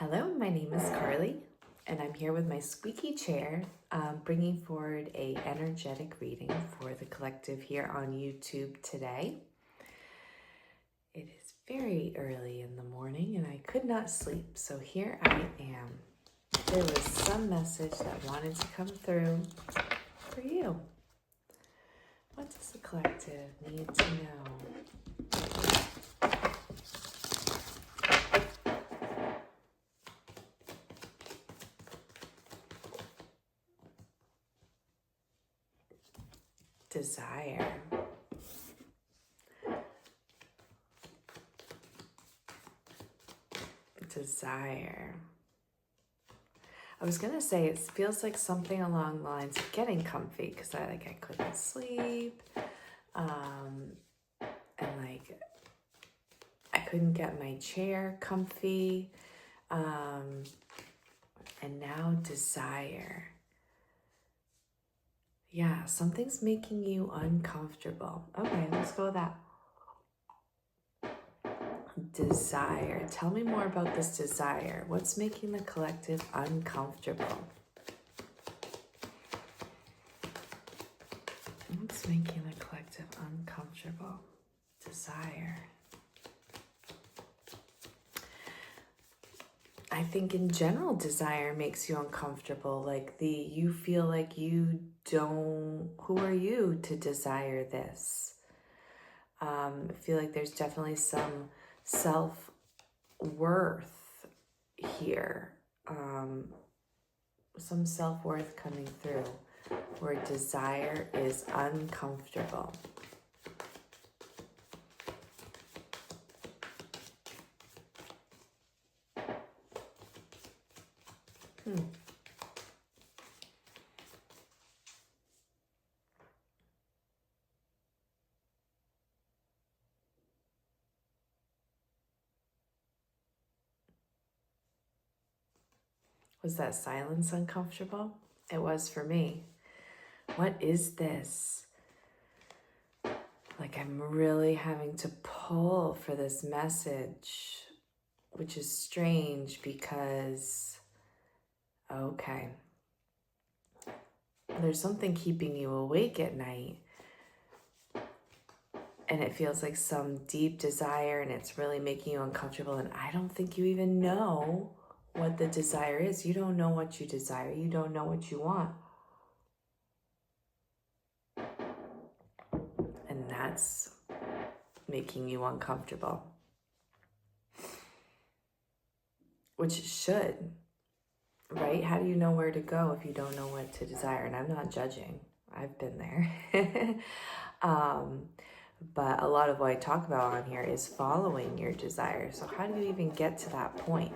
Hello, my name is Carly, and I'm here with my squeaky chair, bringing forward a energetic reading for the collective here on YouTube today. It is very early in the morning, and I could not sleep, so here I am. There was some message that wanted to come through for you. What does the collective need to know? Desire. Desire. I was gonna say it feels like something along the lines of getting comfy because I couldn't sleep, and I couldn't get my chair comfy, and now desire. Yeah, something's making you uncomfortable. Okay, let's go with that. Desire. Tell me more about this desire. What's making the collective uncomfortable? What's making the collective uncomfortable? Desire. I think in general, desire makes you uncomfortable. You feel like you don't, who are you to desire this? I feel like there's definitely some self-worth here. Some self-worth coming through where desire is uncomfortable. Was that silence uncomfortable? It was for me. What is this? Like I'm really having to pull for this message, which is strange because, okay, there's something keeping you awake at night. And it feels like some deep desire and it's really making you uncomfortable. And I don't think you even know what the desire is. You don't know what you desire. You don't know what you want. And that's making you uncomfortable. Which it should, right? How do you know where to go if you don't know what to desire? And I'm not judging. I've been there. But a lot of what I talk about on here is following your desire. So how do you even get to that point?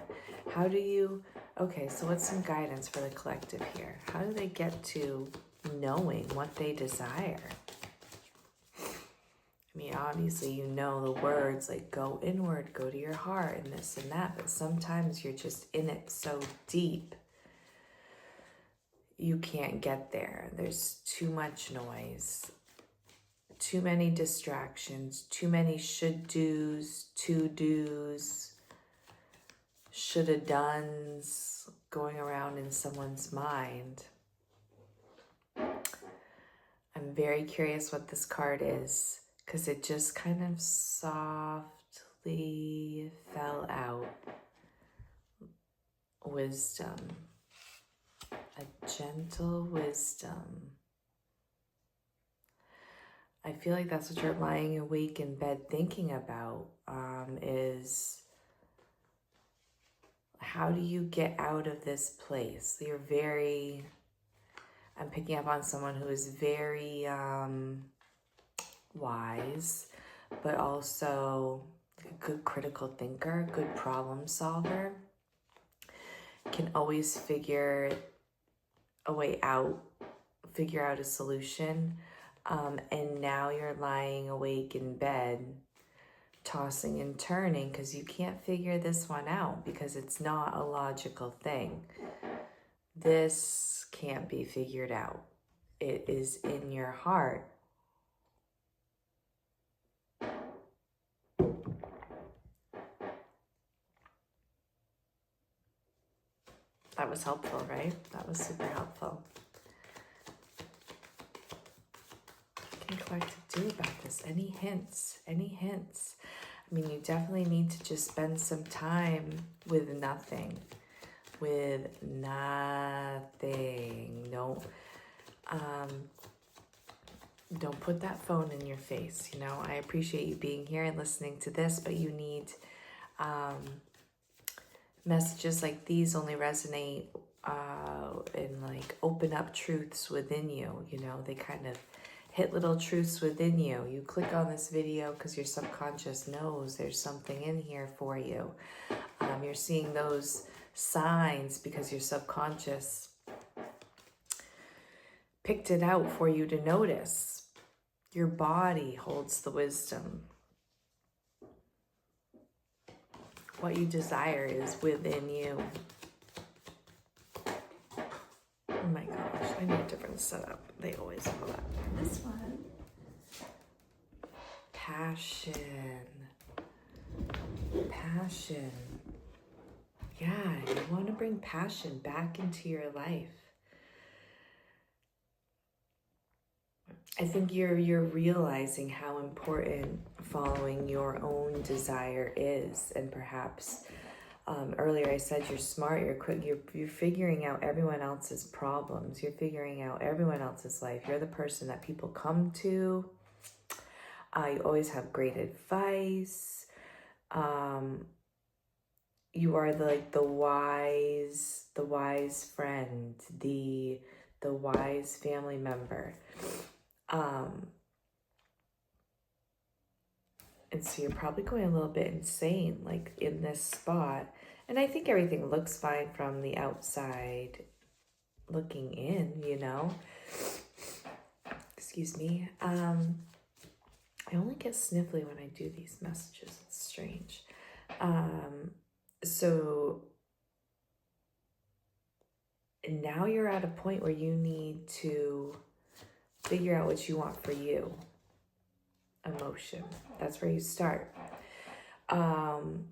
How do you, okay, so what's some guidance for the collective here? How do they get to knowing what they desire? I mean, obviously, you know the words like go inward, go to your heart, and this and that, but sometimes you're just in it so deep, you can't get there. There's too much noise, too many distractions, too many should-dos, to-dos, shoulda-dones going around in someone's mind. I'm very curious what this card is, because it just kind of softly fell out. Wisdom. A gentle wisdom. I feel like that's what you're lying awake in bed thinking about, is how do you get out of this place? I'm picking up on someone who is very wise, but also a good critical thinker, good problem solver, can always figure a way out, figure out a solution. And now you're lying awake in bed, tossing and turning because you can't figure this one out because it's not a logical thing. This can't be figured out. It is in your heart. That was helpful, right? That was super helpful. What can collective do about this? Any hints? Any hints? I mean, you definitely need to just spend some time with nothing. With nothing. Don't put that phone in your face. You know, I appreciate you being here and listening to this, but you need messages like these only resonate and like open up truths within you. You know, they kind of hit little truths within you. You click on this video because your subconscious knows there's something in here for you. You're seeing those signs because your subconscious picked it out for you to notice. Your body holds the wisdom. What you desire is within you. Oh my gosh, I need a different setup. They always have that. This one. Passion. Passion. Yeah, you want to bring passion back into your life. I think you're realizing how important following your own desire is, and perhaps earlier I said you're smart, you're quick, you're figuring out everyone else's problems, you're figuring out everyone else's life. You're the person that people come to. You always have great advice. You are the wise friend, the wise family member. And so you're probably going a little bit insane, like in this spot. And I think everything looks fine from the outside looking in, you know. Excuse me. I only get sniffly when I do these messages. It's strange. So now you're at a point where you need to figure out what you want for you. Emotion. That's where you start. I'm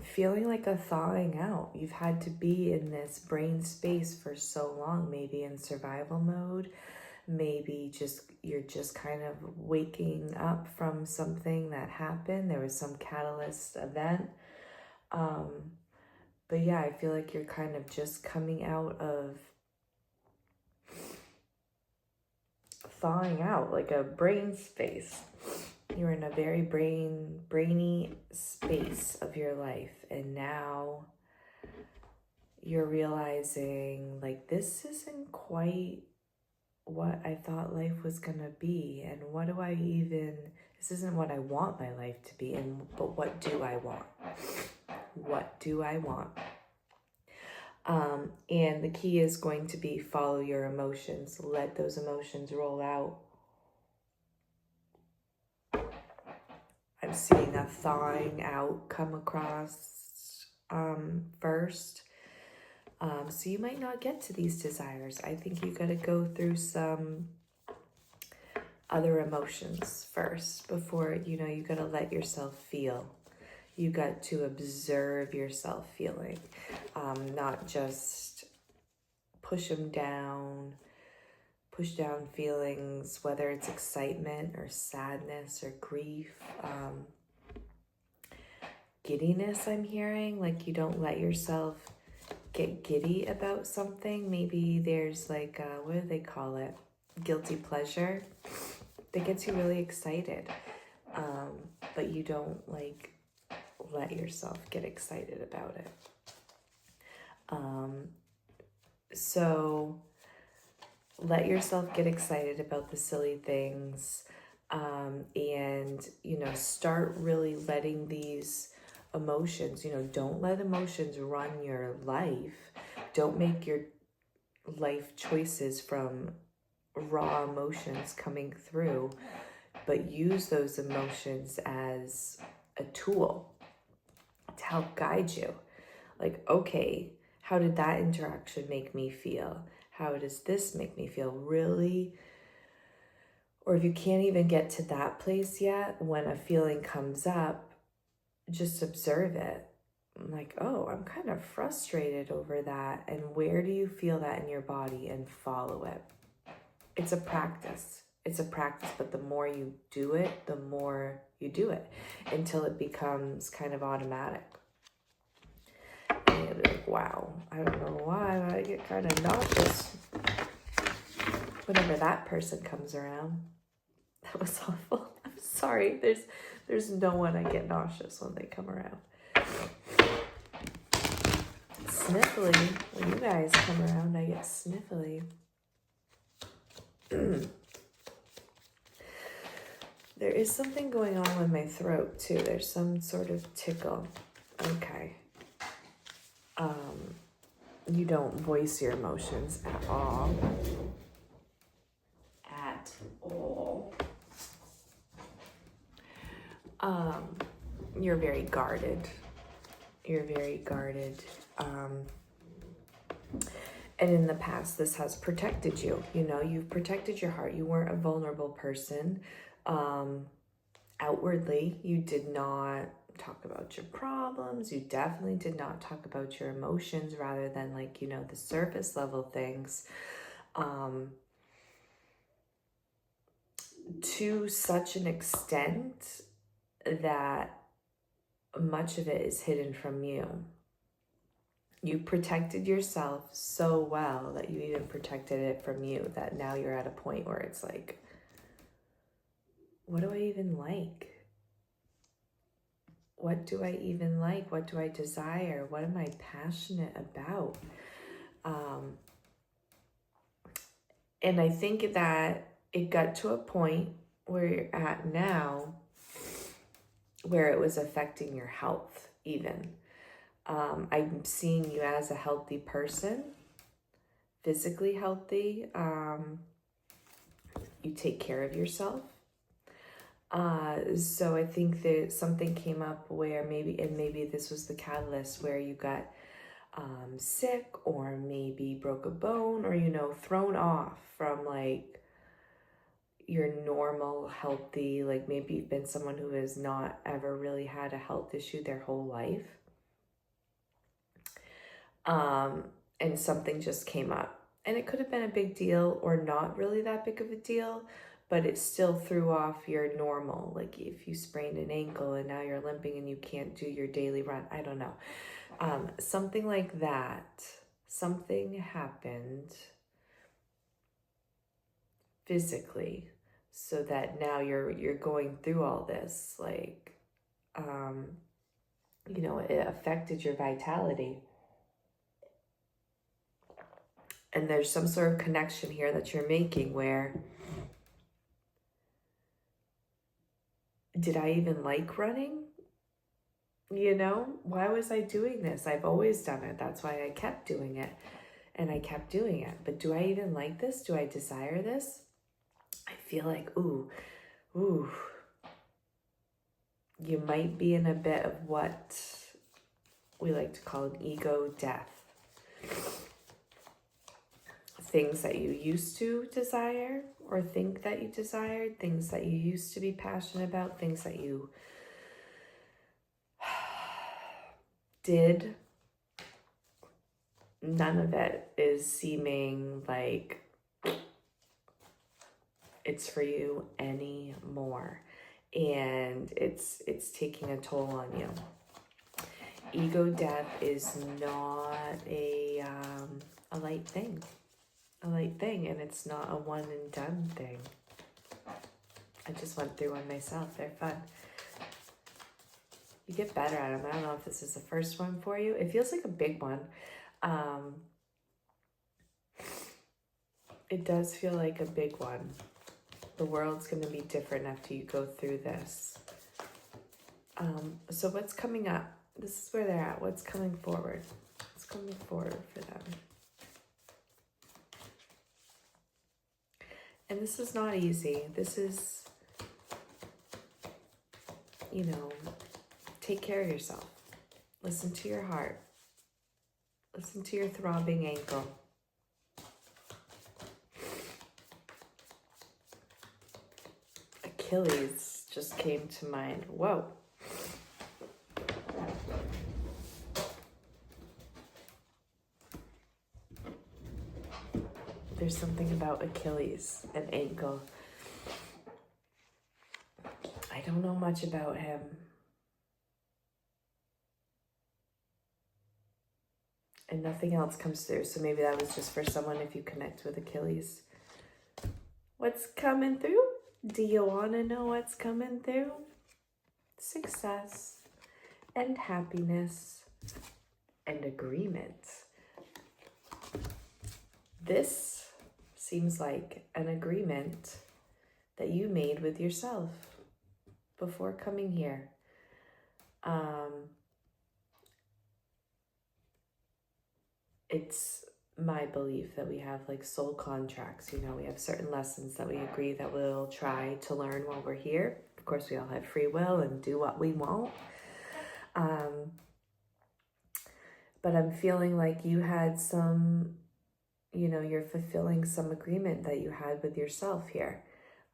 feeling like a thawing out. You've had to be in this brain space for so long, maybe in survival mode, maybe you're just kind of waking up from something that happened. There was some catalyst event. But yeah, I feel like you're kind of just coming out of thawing out, like a brain space. You're in a very brainy space of your life, and now you're realizing like this isn't quite what I thought life was gonna be, and this isn't what I want my life to be, but what do I want? What do I want? And the key is going to be follow your emotions. Let those emotions roll out. I'm seeing a thawing out come across first. So you might not get to these desires. I think you got to go through some other emotions first before, you got to let yourself feel. You got to observe yourself feeling, not just push down feelings, whether it's excitement or sadness or grief, giddiness. I'm hearing like you don't let yourself get giddy about something. Maybe there's like what do they call it? Guilty pleasure that gets you really excited, but you don't like let yourself get excited about it. So let yourself get excited about the silly things, and start really letting these emotions, don't let emotions run your life. Don't make your life choices from raw emotions coming through, but use those emotions as a tool to help guide you. Like, okay, how did that interaction make me feel? How does this make me feel? Really? Or if you can't even get to that place yet, when a feeling comes up, just observe it. I'm like, oh, I'm kind of frustrated over that. And where do you feel that in your body, and follow it? It's a practice. It's a practice, but the more you do it, the more you do it until it becomes kind of automatic. And you'll be like, wow, I don't know why, but I get kind of nauseous whenever that person comes around. That was awful. I'm sorry. There's no one I get nauseous when they come around. Sniffly. When you guys come around, I get sniffly. There is something going on with my throat too. There's some sort of tickle. Okay. You don't voice your emotions at all. At all. You're very guarded. You're very guarded. And in the past, this has protected you. You know, you've protected your heart. You weren't a vulnerable person. Outwardly, you did not talk about your problems. You definitely did not talk about your emotions, rather than like, you know, the surface level things. To such an extent that much of it is hidden from you. You protected yourself so well that you even protected it from you, that now you're at a point where it's like, what do I even like? What do I even like? What do I desire? What am I passionate about? And I think that it got to a point where you're at now where it was affecting your health even. I'm seeing you as a healthy person, physically healthy. You take care of yourself. So I think that something came up where maybe this was the catalyst where you got sick, or maybe broke a bone, or, you know, thrown off from like your normal healthy, like maybe you've been someone who has not ever really had a health issue their whole life. And something just came up, and it could have been a big deal or not really that big of a deal, but it still threw off your normal. Like if you sprained an ankle and now you're limping and you can't do your daily run, I don't know. Something like that. Something happened physically so that now you're going through all this. Like, you know, it affected your vitality. And there's some sort of connection here that you're making where, did I even like running? You know, why was I doing this? I've always done it. That's why I kept doing it. And I kept doing it. But do I even like this? Do I desire this? I feel like, ooh, you might be in a bit of what we like to call an ego death. Things that you used to desire or think that you desired, things that you used to be passionate about, things that you did. None of it is seeming like it's for you anymore. And it's taking a toll on you. Ego death is not a light thing. And it's not a one and done thing. I just went through one myself. They're fun. You get better at them. I don't know if this is the first one for you. It feels like a big one. It does feel like a big one. The world's going to be different after you go through this. So what's coming up? This is where they're at. What's coming forward? What's coming forward for them? And this is not easy. This is, you know, take care of yourself. Listen to your heart. Listen to your throbbing ankle. Achilles just came to mind. Whoa. There's something about Achilles and ankle. I don't know much about him. And nothing else comes through. So maybe that was just for someone if you connect with Achilles. What's coming through? Do you want to know what's coming through? Success and happiness and agreement. This seems like an agreement that you made with yourself before coming here. It's my belief that we have like soul contracts. You know, we have certain lessons that we agree that we'll try to learn while we're here. Of course, we all have free will and do what we want. But I'm feeling like you had some, you know, you're fulfilling some agreement that you had with yourself here.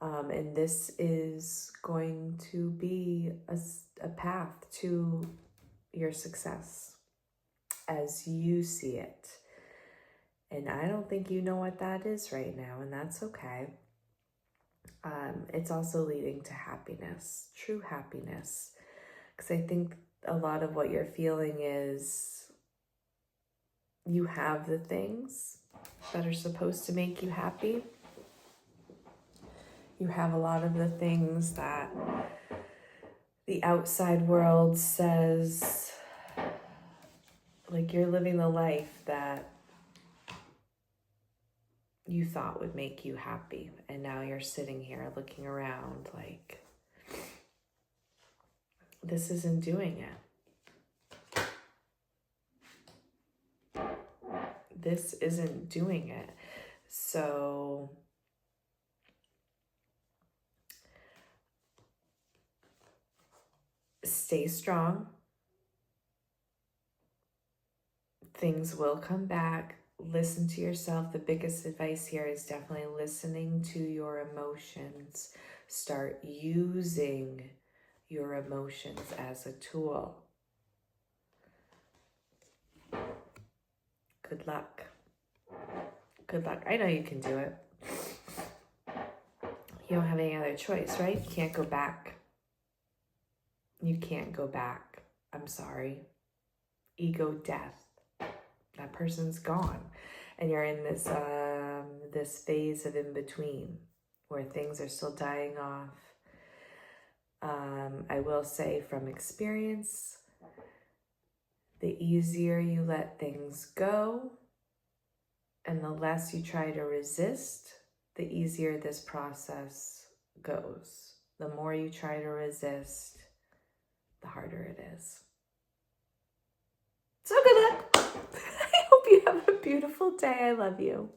And this is going to be a path to your success as you see it. And I don't think you know what that is right now, and that's okay. It's also leading to happiness, true happiness. Because I think a lot of what you're feeling is you have the things that are supposed to make you happy. You have a lot of the things that the outside world says, like you're living the life that you thought would make you happy. And now you're sitting here looking around like, this isn't doing it. This isn't doing it. So stay strong. Things will come back. Listen to yourself. The biggest advice here is definitely listening to your emotions. Start using your emotions as a tool. Good luck. Good luck. I know you can do it. You don't have any other choice, right? You can't go back. You can't go back. I'm sorry. Ego death. That person's gone. And you're in this this phase of in between where things are still dying off. I will say from experience, the easier you let things go and the less you try to resist, the easier this process goes. The more you try to resist, the harder it is. So good luck. I hope you have a beautiful day. I love you.